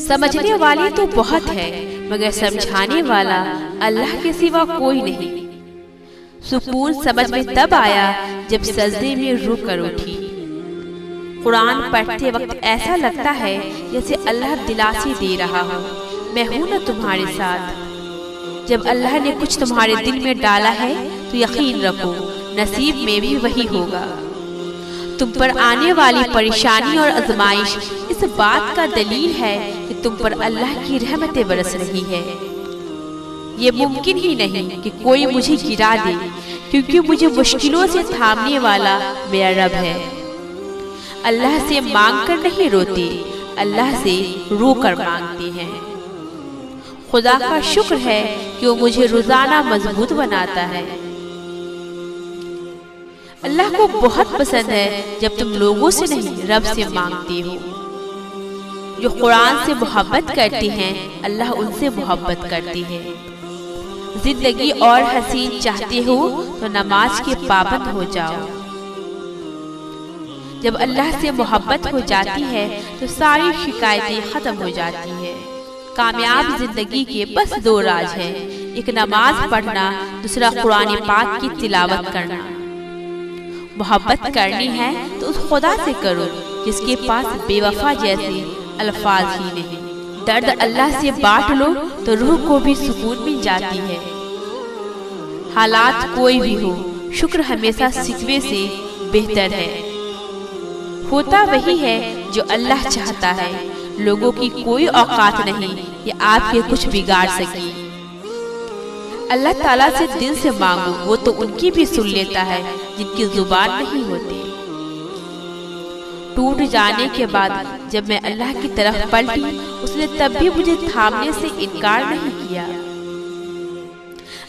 समझने वाले तो बहुत है, मगर समझाने वाला अल्लाह के सिवा कोई नहीं। सुकून समझ में तब आया जब सजदे में रुक कर उठी। कुरान पढ़ते वक्त ऐसा लगता है जैसे अल्लाह दिलासी दे रहा हो, मैं हूं ना तुम्हारे साथ। जब अल्लाह ने कुछ तुम्हारे दिल में डाला है तो यकीन रखो नसीब में भी वही होगा। तुम पर आने वाली परेशानी और आजमाइश इस बात का दलील है कि तुम पर अल्लाह की रहमतें बरस रही है। ये मुमकिन ही नहीं कि कोई मुझे गिरा दे, क्योंकि मुझे मुश्किलों से थामने वाला मेरा रब है। अल्लाह से मांग कर नहीं रोते, अल्लाह से रो कर मांगते हैं। खुदा का शुक्र है कि वो मुझे रोजाना मजबूत बनाता है। अल्लाह को बहुत पसंद है जब तुम लोगों से नहीं रब से मांगते हो। जो कुरान से मोहब्बत करते हैं अल्लाह उनसे मोहब्बत करती है। जिंदगी और हसीन चाहते हो तो नमाज के पाबंद हो जाओ। जब अल्लाह से मोहब्बत हो जाती है तो सारी शिकायतें खत्म हो जाती है। कामयाब जिंदगी के बस दो राज हैं, एक नमाज पढ़ना, दूसरा कुरान पाक की तिलावत करना। मोहब्बत करनी है तो उस खुदा से करो जिसके पास बेवफा जैसे अल्फाज ही नहीं। दर्द अल्लाह से बांट लो तो रूह को भी सुकून मिल जाती है। हालात कोई भी हो, शुक्र हमेशा शिकवे से बेहतर है। होता वही है जो अल्लाह चाहता है। लोगों की कोई औकात नहीं कि आपके कुछ बिगाड़ सके। अल्लाह ताला से दिल से मांगो, वो तो उनकी भी सुन लेता है जिनकी जुबान नहीं होती। टूट जाने के बाद जब मैं अल्लाह की तरफ पलटी, उसने तब भी मुझे थामने से इनकार नहीं किया।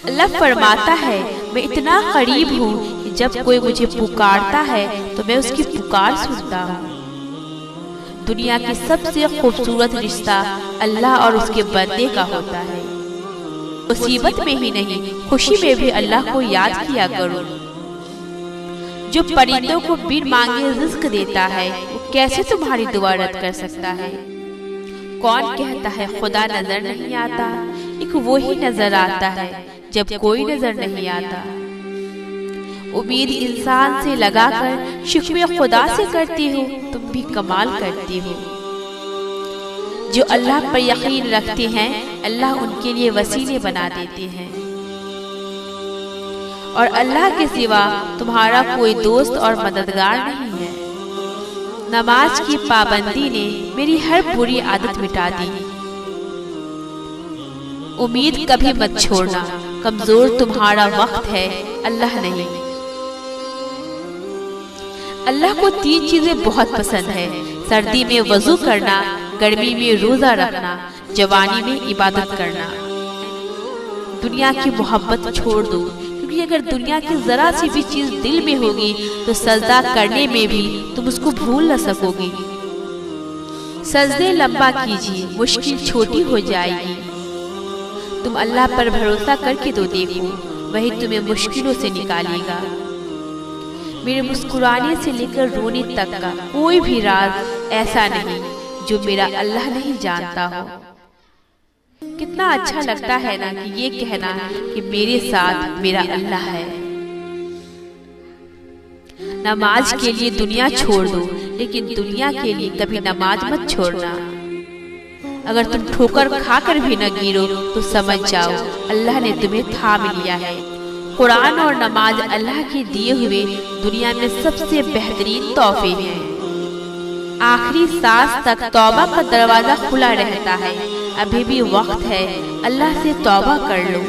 अल्लाह फरमाता है, मैं इतना करीब हूँ कि जब कोई मुझे पुकारता है तो मैं उसकी पुकार सुनता हूँ। दुनिया की सबसे खूबसूरत रिश्ता अल्लाह और उसके बंदे का होता है। मुसीबत में ही नहीं, खुशी में भी अल्लाह को याद किया करो। जो परिंदों को बिन मांगे रिज़्क देता है, वो कैसे तुम्हारी दुआ रद्द कर सकता है? कौन कहता है खुदा नजर नहीं आता? एक वो ही नजर आता है जब कोई नजर नहीं आता। उम्मीद इंसान से लगाकर शिकवे खुदा से करती हो, तुम भी कमाल करती हो। जो अल्लाह पर यकीन रखते हैं, अल्लाह उनके लिए वसीले बना देते हैं। और अल्लाह के सिवा तुम्हारा कोई दोस्त और मददगार नहीं है। नमाज की पाबंदी ने मेरी हर बुरी आदत मिटा दी। उम्मीद कभी मत छोड़ना, कमजोर तुम्हारा वक्त है, अल्लाह नहीं। अल्लाह को 3 चीजें बहुत पसंद है, सर्दी में वजू करना, गर्मी में रोजा रखना, जवानी में इबादत करना। दुनिया की मोहब्बत छोड़ दो, क्योंकि अगर दुनिया की जरा सी भी चीज दिल में होगी तो सजदा करने में भी तुम उसको भूल न सकोगी। सजदे लंबा कीजिए, मुश्किल छोटी हो जाएगी। तुम अल्लाह पर भरोसा करके तो देखो, वही तुम्हें मुश्किलों से निकालेगा। मेरे मुस्कुराने से लेकर रोने तक का कोई भी राज ऐसा नहीं जो मेरा अल्लाह नहीं जानता हो। कितना अच्छा लगता है ना कि ये कहना कि मेरे साथ मेरा अल्लाह है। नमाज के लिए दुनिया छोड़ दो, लेकिन दुनिया के लिए कभी नमाज मत छोड़ना। अगर तुम ठोकर खाकर भी न गिरो तो समझ जाओ अल्लाह ने तुम्हें थाम लिया है। कुरान और नमाज अल्लाह के दिए हुए दुनिया में सबसे बेहतरीन तोहफे हैं। आखिरी सांस तक तौबा का दरवाजा खुला रहता है। अभी भी वक्त है, अल्लाह से तौबा कर लो।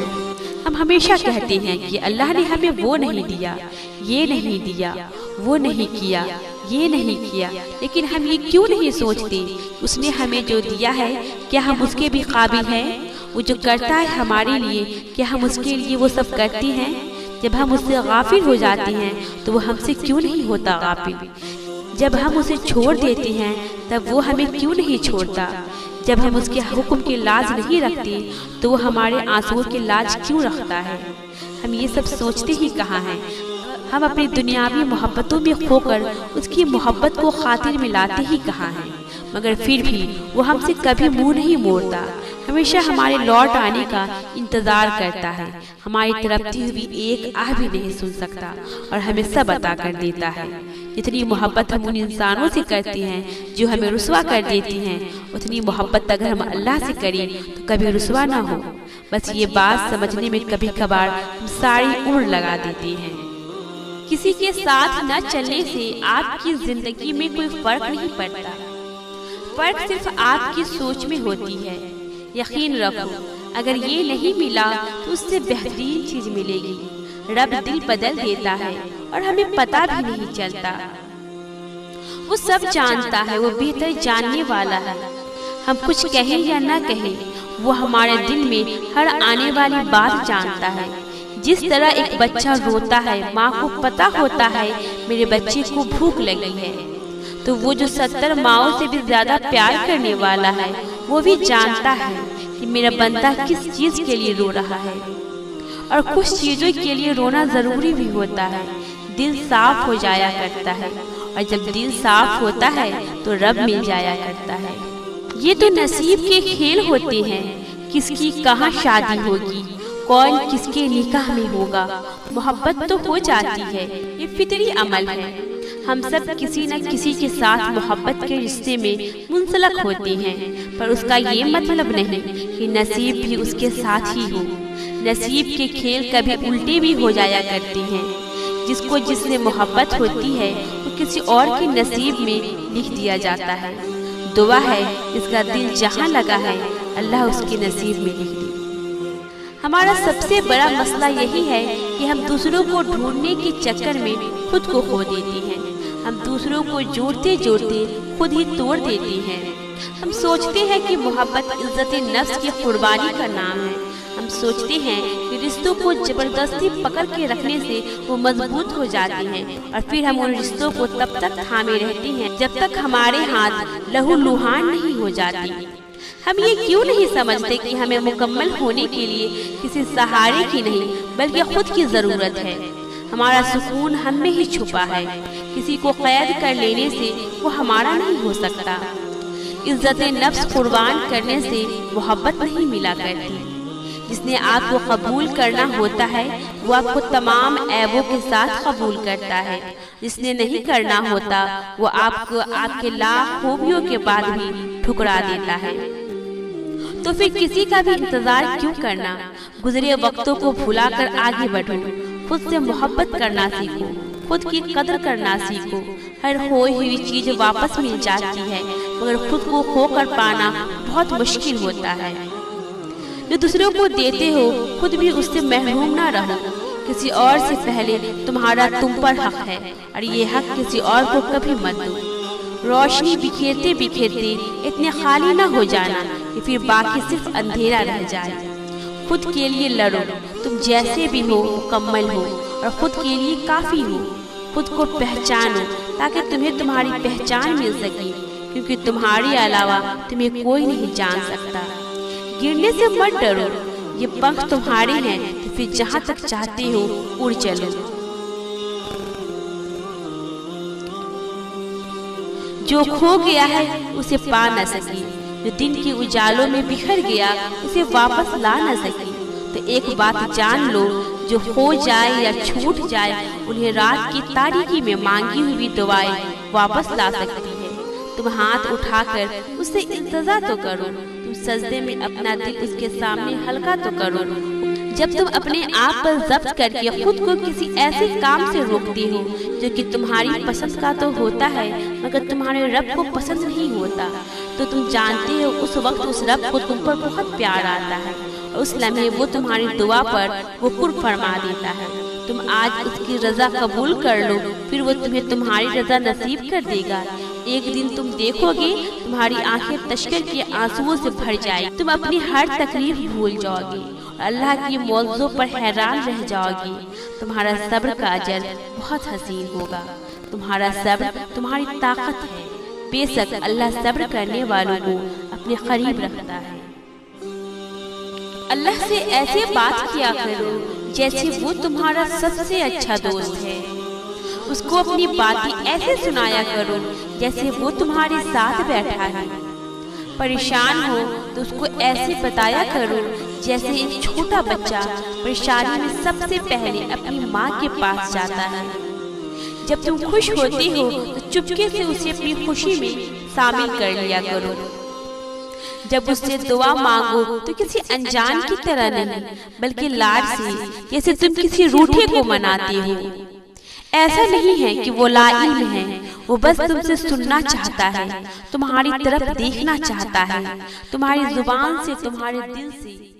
हम हमेशा कहते हैं कि अल्लाह ने हमें वो नहीं दिया, ये नहीं दिया, वो नहीं किया, ये नहीं किया, लेकिन हम ये क्यों नहीं सोचते उसने हमें जो दिया है क्या हम उसके भी काबिल हैं? वो जो करता है हमारे लिए क्या हम उसके लिए वो सब करते हैं? जब हम उससे गाफिल हो जाते हैं तो वो हमसे क्यों नहीं होता गाफिल? जब हम उसे छोड़ देते हैं तब वो हमें क्यों नहीं छोड़ता? जब हम उसके हुक्म की लाज नहीं रखते तो वो हमारे आंसुओं की लाज क्यों रखता है? हम ये सब सोचते ही कहाँ हैं? हम अपनी दुनियावी मोहब्बतों में खोकर उसकी मोहब्बत को खातिर में लाते ही कहाँ हैं? मगर फिर भी वो हमसे कभी मुंह नहीं मोड़ता, हमेशा हमारे लौट आने का इंतजार करता है। हमारी तड़पती हुई एक आह भी नहीं सुन सकता और हमें सब बता कर देता है। जितनी मोहब्बत हम उन इंसानों से करते हैं जो हमें रुसवा कर देती हैं, उतनी मोहब्बत अगर हम अल्लाह से करें तो कभी रुसवा ना हो। बस ये बात समझने में कभी कभार हम सारी उम्र लगा देते हैं। किसी के साथ न चलने से आपकी जिंदगी में कोई फर्क नहीं पड़ता, फर्क सिर्फ आपकी सोच में होती है। यकीन रखो, अगर ये नहीं मिला तो उससे बेहतरीन चीज मिलेगी। रब दिल बदल देता है और हमें पता भी नहीं चलता। वो सब जानता है, वो बेहतर जानने वाला है। हम कुछ कहें या ना कहें, वो हमारे दिल में हर आने वाली बात जानता है। जिस तरह एक बच्चा रोता है, माँ को पता होता है मेरे बच्चे को भूख लगी है, तो वो जो 70 माँओं से भी ज्यादा प्यार करने वाला है, वो भी जानता है कि मेरा बंदा किस चीज के लिए रो रहा है। और कुछ चीजों के लिए रोना जरूरी भी होता है। दिल साफ हो जाया करता है, और जब दिल साफ होता है तो रब मिल जाया करता है। ये तो नसीब के खेल होते हैं, किसकी कहाँ शादी होगी, कौन किसके निकाह में होगा। मोहब्बत तो हो जाती है, ये फितरी अमल है। हम सब किसी न किसी के साथ मोहब्बत के रिश्ते में मुंसलक होते हैं, पर उसका ये मतलब नहीं कि नसीब भी उसके साथ ही हो। नसीब के खेल कभी उल्टे भी हो जाया करते हैं। जिसको जिससे मोहब्बत होती है वो किसी और के नसीब में लिख दिया जाता है। दुआ है इसका दिल जहाँ लगा है अल्लाह उसके नसीब में लिख दे। हमारा सबसे बड़ा मसला यही है कि हम दूसरों को ढूंढने के चक्कर में खुद को खो देते हैं। हम दूसरों को जोड़ते जोड़ते खुद ही तोड़ देते हैं। हम सोचते हैं कि मोहब्बत इज्जत नफ्स की कुर्बानी का नाम है। हम सोचते हैं कि रिश्तों को जबरदस्ती पकड़ के रखने से वो मजबूत हो जाते हैं, और फिर हम उन रिश्तों को तब तक थामे रहते हैं जब तक हमारे हाथ लहूलुहान नहीं हो जाती। हम ये क्यों नहीं समझते कि हमें मुकम्मल होने के लिए किसी सहारे की नहीं बल्कि खुद की जरूरत है। हमारा सुकून हम में ही छुपा है। किसी को कैद कर लेने से वो हमारा नहीं हो सकता। इज्जत नफ्स कुर्बान करने से मोहब्बत नहीं मिला करती। जिसने आपको कबूल करना होता है वो आपको तमाम ऐबों के साथ कबूल करता है। जिसने नहीं करना होता वो आपको आपके लाख खूबियों के बाद भी ठुकरा देता है। तो फिर किसी का भी इंतजार क्यों करना। गुजरे वक्तों को भुलाकर आगे बढ़ो। खुद से मोहब्बत करना सीखो, खुद की कदर करना सीखो। हर खोई हुई चीज वापस मिल जाती है, मगर खुद को खोकर पाना बहुत मुश्किल होता है। जो दूसरों को देते हो खुद भी उससे महरूम ना रहो। किसी और से पहले तुम्हारा तुम पर हक है, और ये हक किसी और को कभी मत दो। रोशनी बिखेरते बिखेरते इतने खाली ना हो जाना कि फिर बाकी सिर्फ अंधेरा रह जाए। खुद के लिए लड़ो, तुम जैसे भी हो मुकम्मल हो और खुद के लिए काफी हो। खुद को पहचानो ताकि तुम्हें तुम्हारी पहचान मिल सके, क्योंकि तुम्हारे अलावा तुम्हें कोई नहीं जान सकता। गिरने से मत डरो, ये पंख तुम्हारे हैं, तो फिर जहाँ तक चाहते हो उड़ चलो। जो खो गया है उसे पा न सके, जो दिन के उजालों में बिखर गया उसे वापस ला न सके। तो एक बात जान लो, जो खो जाए या छूट जाए उन्हें रात की तारीकी में मांगी हुई दुआएं वापस ला सकती है। तुम हाथ उठाकर उससे इल्तिजा तो करो, तुम सजदे में अपना दिल उसके सामने हल्का तो करो। जब तुम अपने आप पर जब्त करके खुद को किसी ऐसे काम से रोकते हो जो कि तुम्हारी पसंद का तो होता है मगर तुम्हारे रब को पसंद नहीं होता, तो तुम जानते हो उस वक्त उस रब को तुम पर बहुत प्यार आता है, और उस लम्हे वो तुम्हारी दुआ पर वो कुर्ब फरमा देता है। तुम आज उसकी रजा कबूल कर लो, फिर वो तुम्हें तुम्हारी रजा नसीब कर देगा। एक दिन तुम देखोगे तुम्हारी आंखें तश्कर के आंसुओं से भर जाएगी। तुम अपनी हर तकलीफ भूल जाओगे और अल्लाह की मौजों पर हैरान रह जाओगे। तुम्हारा सब्र का अजर बहुत हसीन होगा। तुम्हारा सब्र तुम्हारी ताकत है। बेशक अल्लाह सब्र करने वालों को अपने करीब रखता है। अल्लाह से ऐसे बात किया करो जैसे वो तुम्हारा सबसे अच्छा दोस्त है। उसको अपनी बातें ऐसे सुनाया करो जैसे वो तुम्हारे साथ बैठा है। परेशान हो तो उसको ऐसे बताया करो जैसे एक छोटा बच्चा परेशानी में सबसे पहले अपनी माँ के पास जाता है। जब तुम खुश होती हो तो चुपके से उसे अपनी खुशी में शामिल कर लिया करो। जब उससे दुआ मांगो तो किसी अनजान की तरह नहीं, बल्कि लाड से, जैसे तुम किसी रूठे को मनाती हो। ऐसा नहीं है कि वो लाइल्म है, वो बस तुमसे सुनना चाहता है, तुम्हारी तरफ देखना चाहता है, तुम्हारी जुबान से, तुम्हारे दिल से।